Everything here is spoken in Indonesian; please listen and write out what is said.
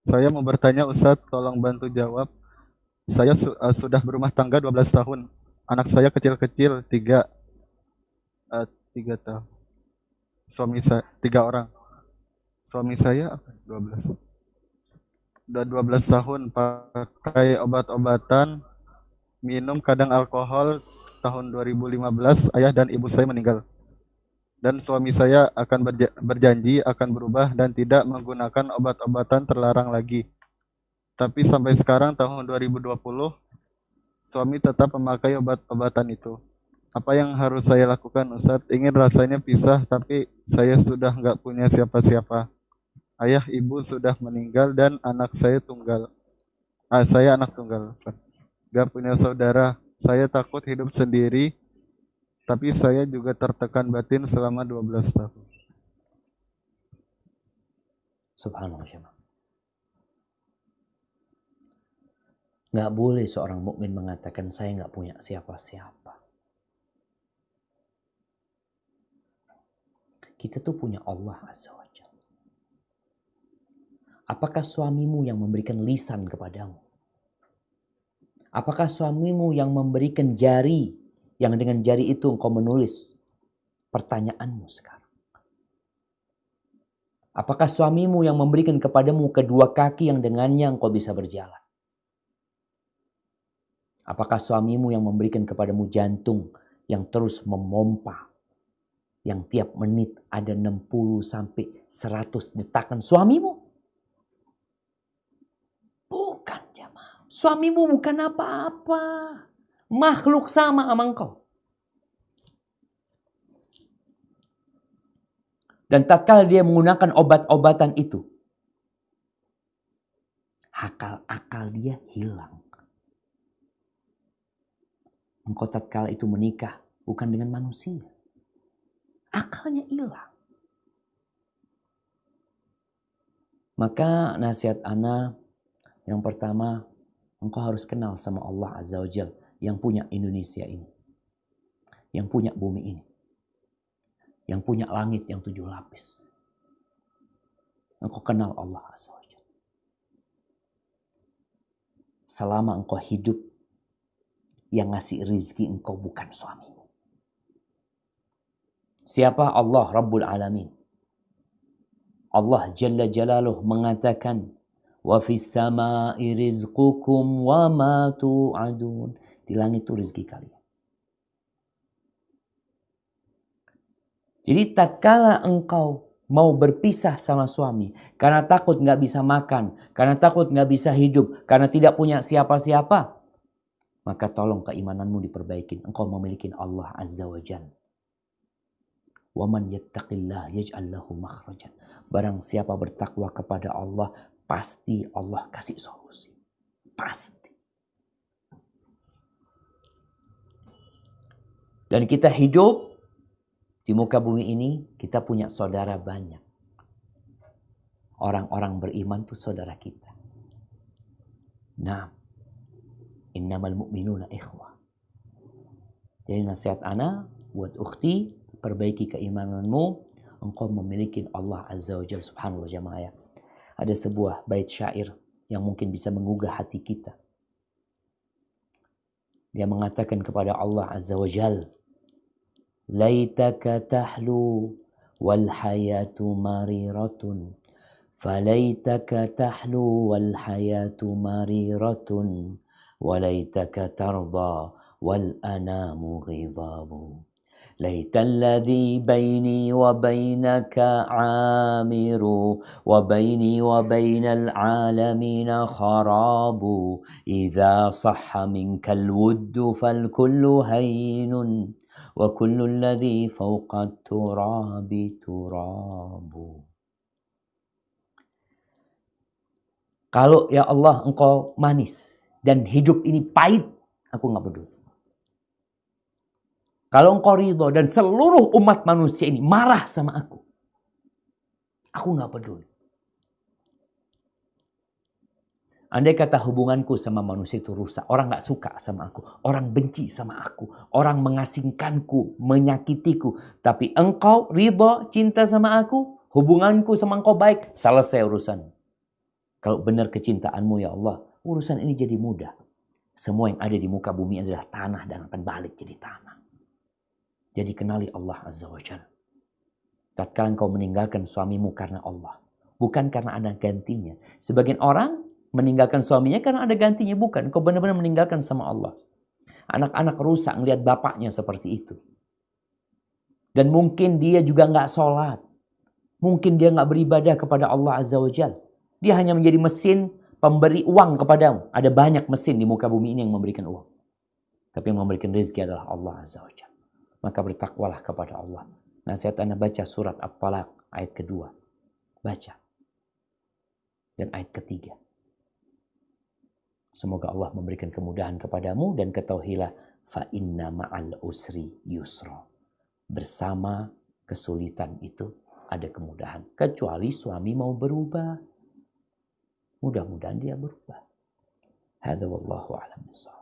Saya mau bertanya Ustadz, tolong bantu jawab. Saya sudah berumah tangga 12 tahun. Anak saya kecil-kecil, tiga tahun. Suami saya, tiga orang. Suami saya 12. Udah 12 tahun pakai obat-obatan, minum kadang alkohol. Tahun 2015 ayah dan ibu saya meninggal. Dan suami saya akan berjanji akan berubah dan tidak menggunakan obat-obatan terlarang lagi. Tapi sampai sekarang tahun 2020 suami tetap memakai obat-obatan itu. Apa yang harus saya lakukan Ustadz? Ingin rasanya pisah tapi saya sudah nggak punya siapa-siapa. Ayah ibu sudah meninggal dan anak saya tunggal. Saya anak tunggal. Nggak punya saudara. Saya takut hidup sendiri tapi saya juga tertekan batin selama 12 tahun. Subhanallah jemaah. Nggak boleh seorang mukmin mengatakan saya nggak punya siapa-siapa. Kita tuh punya Allah Azza wa Jalla. Apakah suamimu yang memberikan lisan kepadamu? Apakah suamimu yang memberikan jari, yang dengan jari itu engkau menulis pertanyaanmu sekarang? Apakah suamimu yang memberikan kepadamu kedua kaki yang dengannya engkau bisa berjalan? Apakah suamimu yang memberikan kepadamu jantung yang terus memompa, yang tiap menit ada 60 sampai 100 detakan suamimu? Bukan jemaah. Suamimu bukan apa-apa. Makhluk sama engkau. Dan tatkala dia menggunakan obat-obatan itu, akal-akal dia hilang. Engkau tatkala itu menikah bukan dengan manusia. Akalnya hilang. Maka nasihat ana yang pertama, engkau harus kenal sama Allah Azza wa Jalla yang punya Indonesia ini. Yang punya bumi ini. Yang punya langit yang 7 lapis. Engkau kenal Allah Azza wa Jalla. Selama engkau hidup, yang ngasih rizki engkau bukan suamimu. Siapa? Allah Rabbul Alamin. Allah Jalla Jalaluh mengatakan, wa fis sama'i rizqukum wa ma tu'adun. Di langit itu rezeki kalian. Jadi tatkala engkau mau berpisah sama suami karena takut nggak bisa makan, karena takut nggak bisa hidup, karena tidak punya siapa-siapa, maka tolong keimananmu diperbaiki. Engkau memiliki Allah Azza wa Jalla. Wa man yattaqillah yaj'al lahu makhrajan. Barang siapa bertakwa kepada Allah, pasti Allah kasih solusi. Pasti. Dan kita hidup di muka bumi ini, kita punya saudara banyak. Orang-orang beriman itu saudara kita. Nah, innamal mu'minuna ikhwah. Jadi nasihat ana buat ukhti, perbaiki keimananmu, engkau memiliki Allah Azza wa Jalla subhanahu wa jamaah. Ada sebuah bait syair yang mungkin bisa menggugah hati kita. Dia mengatakan kepada Allah Azza wa Jalla, laitaka tahlu wal hayatu mariratun, falaitaka tahlu wal hayatu mariratun, walaitaka tarda wal anamu ghidabu. ليت الذي بيني وبينك عامر وبيني وبين العالمين خراب إذا صح منك الود فالكل هين وكل الذي فوق التراب تراب. Kalau ya Allah engkau manis dan hidup ini pahit, aku nggak peduli. Kalau engkau ridho dan seluruh umat manusia ini marah sama aku nggak peduli. Andai kata hubunganku sama manusia itu rusak, orang nggak suka sama aku, orang benci sama aku, orang mengasingkanku, menyakitiku, tapi engkau ridho, cinta sama aku, hubunganku sama engkau baik, selesai urusan. Kalau benar kecintaanmu ya Allah, urusan ini jadi mudah. Semua yang ada di muka bumi adalah tanah dan akan balik jadi tanah. Jadi kenali Allah Azza wa Jalla. Tatkala engkau meninggalkan suamimu karena Allah, bukan karena ada gantinya. Sebagian orang meninggalkan suaminya karena ada gantinya, bukan. Engkau benar-benar meninggalkan sama Allah. Anak-anak rusak melihat bapaknya seperti itu. Dan mungkin dia juga nggak sholat. Mungkin dia nggak beribadah kepada Allah Azza wa Jalla. Dia hanya menjadi mesin pemberi uang kepadamu. Ada banyak mesin di muka bumi ini yang memberikan uang. Tapi yang memberikan rezeki adalah Allah Azza wa Jalla. Maka bertakwalah kepada Allah. Nasihat Anda baca surat At-Talaq ayat kedua. Baca. Dan ayat ketiga. Semoga Allah memberikan kemudahan kepadamu dan ketahuilah fa inna ma'al usri yusra. Bersama kesulitan itu ada kemudahan. Kecuali suami mau berubah. Mudah-mudahan dia berubah. Hadza wallahu a'lam bissawab.